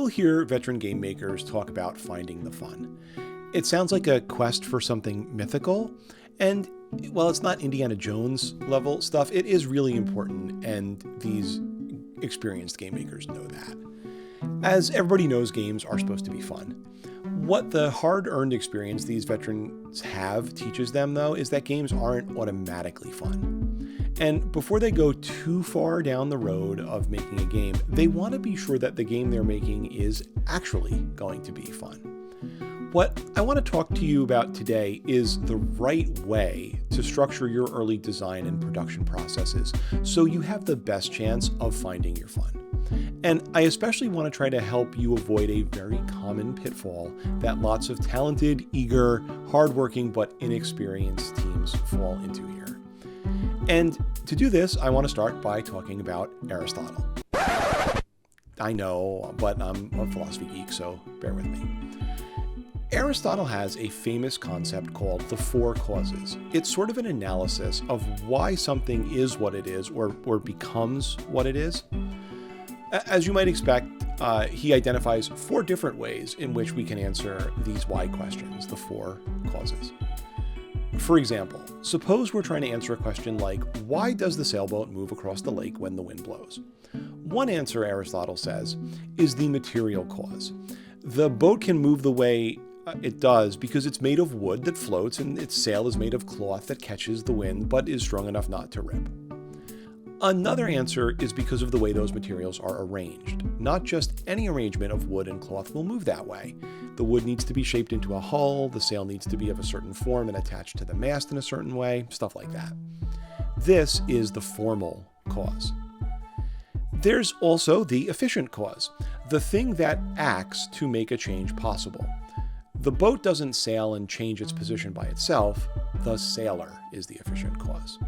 you'll hear veteran game makers talk about finding the fun. It sounds like a quest for something mythical, and while it's not Indiana Jones level stuff, it is really important, and these experienced game makers know that. As everybody knows, games are supposed to be fun. What the hard-earned experience these veterans have teaches them, though, is that games aren't automatically fun. And before they go too far down the road of making a game, they want to be sure that the game they're making is actually going to be fun. What I want to talk to you about today is the right way to structure your early design and production processes so you have the best chance of finding your fun. And I especially want to try to help you avoid a very common pitfall that lots of talented, eager, hardworking, but inexperienced teams fall into here. And to do this, I want to start by talking about Aristotle. I know, but I'm a philosophy geek, so bear with me. Aristotle has a famous concept called the four causes. It's sort of an analysis of why something is what it is or becomes what it is. As you might expect, he identifies four different ways in which we can answer these why questions, the four causes. For example, suppose we're trying to answer a question like, why does the sailboat move across the lake when the wind blows? One answer, Aristotle says, is the material cause. The boat can move the way it does because it's made of wood that floats and its sail is made of cloth that catches the wind but is strong enough not to rip. Another answer is because of the way those materials are arranged. Not just any arrangement of wood and cloth will move that way. The wood needs to be shaped into a hull, the sail needs to be of a certain form and attached to the mast in a certain way, stuff like that. This is the formal cause. There's also the efficient cause, the thing that acts to make a change possible. The boat doesn't sail and change its position by itself. The sailor is the efficient cause.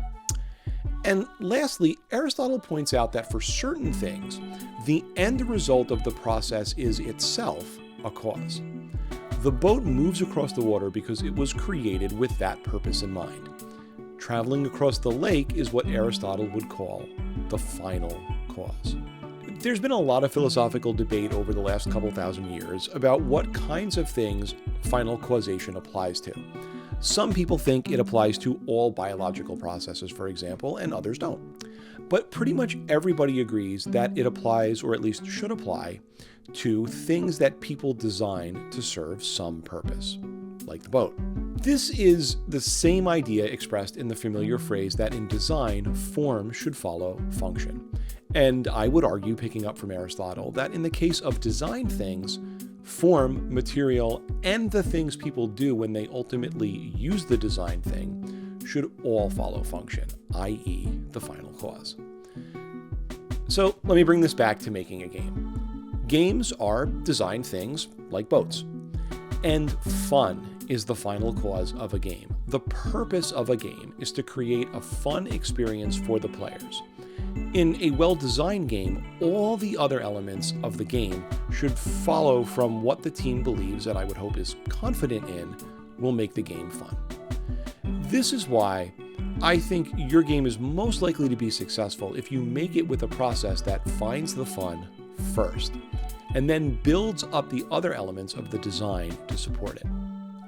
And lastly, Aristotle points out that for certain things, the end result of the process is itself a cause. The boat moves across the water because it was created with that purpose in mind. Traveling across the lake is what Aristotle would call the final cause. There's been a lot of philosophical debate over the last couple thousand years about what kinds of things final causation applies to. Some people think it applies to all biological processes, for example, and others don't. But pretty much everybody agrees that it applies, or at least should apply, to things that people design to serve some purpose, like the boat. This is the same idea expressed in the familiar phrase that in design, form should follow function. And I would argue, picking up from Aristotle, that in the case of design things, form, material, and the things people do when they ultimately use the design thing should all follow function, i.e. the final cause. So let me bring this back to making a game. Games are design things like boats. And fun is the final cause of a game. The purpose of a game is to create a fun experience for the players. In a well-designed game, all the other elements of the game should follow from what the team believes, and I would hope is confident in, will make the game fun. This is why I think your game is most likely to be successful if you make it with a process that finds the fun first, and then builds up the other elements of the design to support it.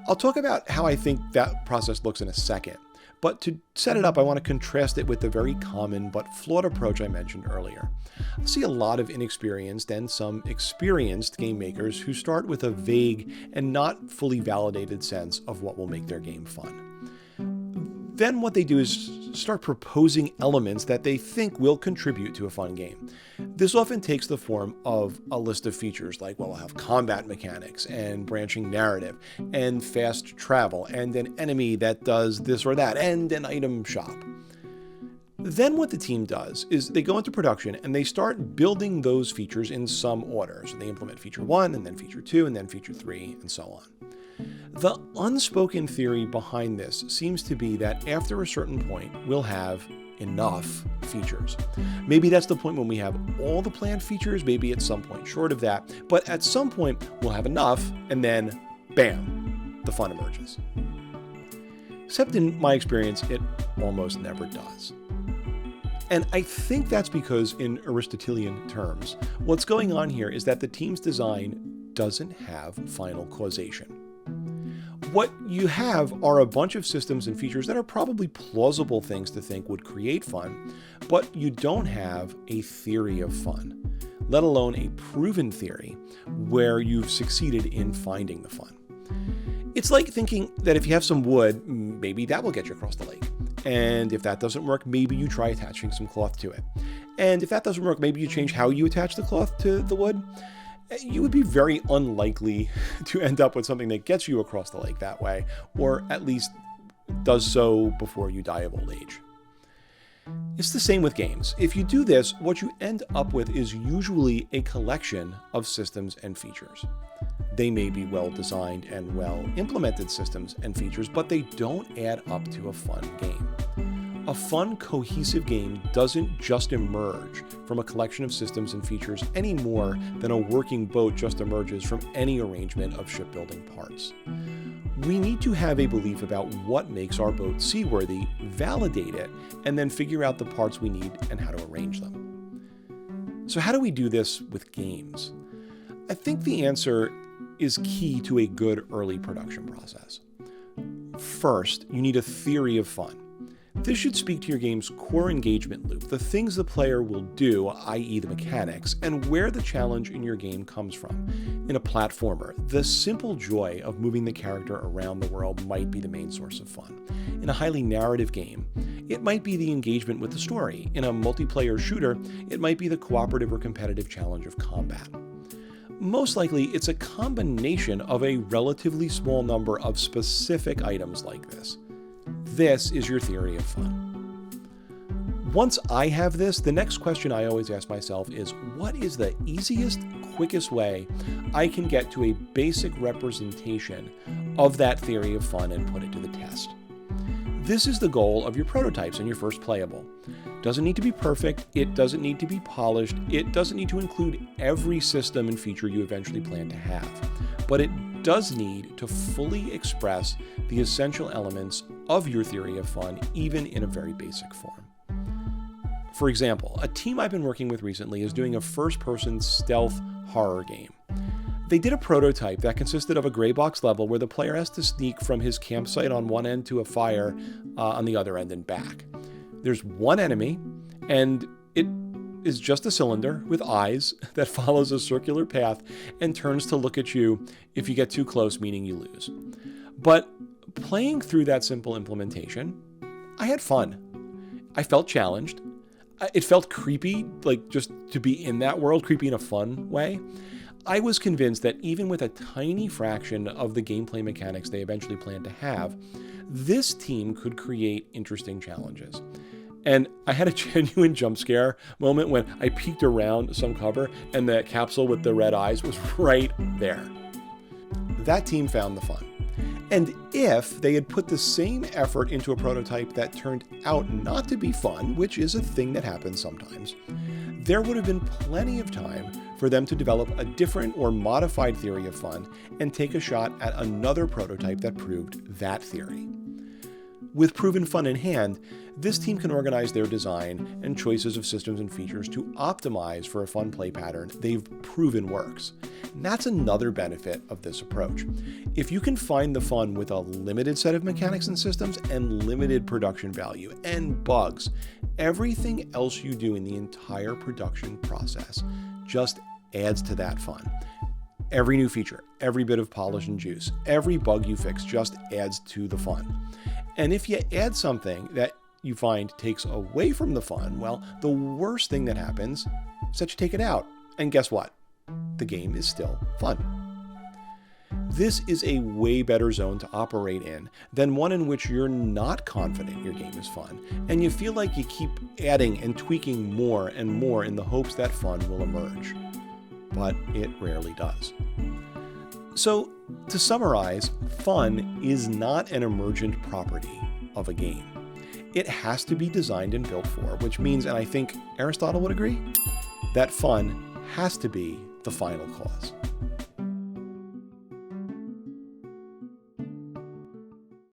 I'll talk about how I think that process looks in a second. But to set it up, I want to contrast it with the very common but flawed approach I mentioned earlier. I see a lot of inexperienced and some experienced game makers who start with a vague and not fully validated sense of what will make their game fun. Then what they do is start proposing elements that they think will contribute to a fun game. This often takes the form of a list of features like, well, we'll have combat mechanics and branching narrative and fast travel and an enemy that does this or that and an item shop. Then what the team does is they go into production and they start building those features in some order. So they implement feature 1 and then feature 2 and then feature 3 and so on. The unspoken theory behind this seems to be that after a certain point, we'll have enough features. Maybe that's the point when we have all the planned features, maybe at some point short of that, but at some point we'll have enough and then bam, the fun emerges. Except in my experience, it almost never does. And I think that's because, in Aristotelian terms, what's going on here is that the team's design doesn't have final causation. What you have are a bunch of systems and features that are probably plausible things to think would create fun, but you don't have a theory of fun, let alone a proven theory where you've succeeded in finding the fun. It's like thinking that if you have some wood, maybe that will get you across the lake. And if that doesn't work, maybe you try attaching some cloth to it. And if that doesn't work, maybe you change how you attach the cloth to the wood. You would be very unlikely to end up with something that gets you across the lake that way, or at least does so before you die of old age. It's the same with games. If you do this, what you end up with is usually a collection of systems and features. They may be well-designed and well-implemented systems and features, but they don't add up to a fun game. A fun, cohesive game doesn't just emerge from a collection of systems and features any more than a working boat just emerges from any arrangement of shipbuilding parts. We need to have a belief about what makes our boat seaworthy, validate it, and then figure out the parts we need and how to arrange them. So how do we do this with games? I think the answer is key to a good early production process. First, you need a theory of fun. This should speak to your game's core engagement loop, the things the player will do, i.e. the mechanics, and where the challenge in your game comes from. In a platformer, the simple joy of moving the character around the world might be the main source of fun. In a highly narrative game, it might be the engagement with the story. In a multiplayer shooter, it might be the cooperative or competitive challenge of combat. Most likely, it's a combination of a relatively small number of specific items like this. This is your theory of fun. Once I have this, the next question I always ask myself is, what is the easiest, quickest way I can get to a basic representation of that theory of fun and put it to the test? This is the goal of your prototypes and your first playable. It doesn't need to be perfect, it doesn't need to be polished, it doesn't need to include every system and feature you eventually plan to have, but it does need to fully express the essential elements of your theory of fun, even in a very basic form. For example, a team I've been working with recently is doing a first-person stealth horror game. They did a prototype that consisted of a gray box level where the player has to sneak from his campsite on one end to a fire on the other end and back. There's one enemy, and it is just a cylinder with eyes that follows a circular path and turns to look at you if you get too close, meaning you lose. But playing through that simple implementation, I had fun. I felt challenged. It felt creepy, like just to be in that world, creepy in a fun way. I was convinced that even with a tiny fraction of the gameplay mechanics they eventually planned to have, this team could create interesting challenges. And I had a genuine jump scare moment when I peeked around some cover and the capsule with the red eyes was right there. That team found the fun. And if they had put the same effort into a prototype that turned out not to be fun, which is a thing that happens sometimes, there would have been plenty of time for them to develop a different or modified theory of fun and take a shot at another prototype that proved that theory. With proven fun in hand, this team can organize their design and choices of systems and features to optimize for a fun play pattern they've proven works. And that's another benefit of this approach. If you can find the fun with a limited set of mechanics and systems and limited production value and bugs, everything else you do in the entire production process just adds to that fun. Every new feature, every bit of polish and juice, every bug you fix just adds to the fun. And if you add something that you find takes away from the fun, well, the worst thing that happens is that you take it out. And guess what? The game is still fun. This is a way better zone to operate in than one in which you're not confident your game is fun, and you feel like you keep adding and tweaking more and more in the hopes that fun will emerge. But it rarely does. So, to summarize, fun is not an emergent property of a game. It has to be designed and built for, which means, and I think Aristotle would agree, that fun has to be the final cause.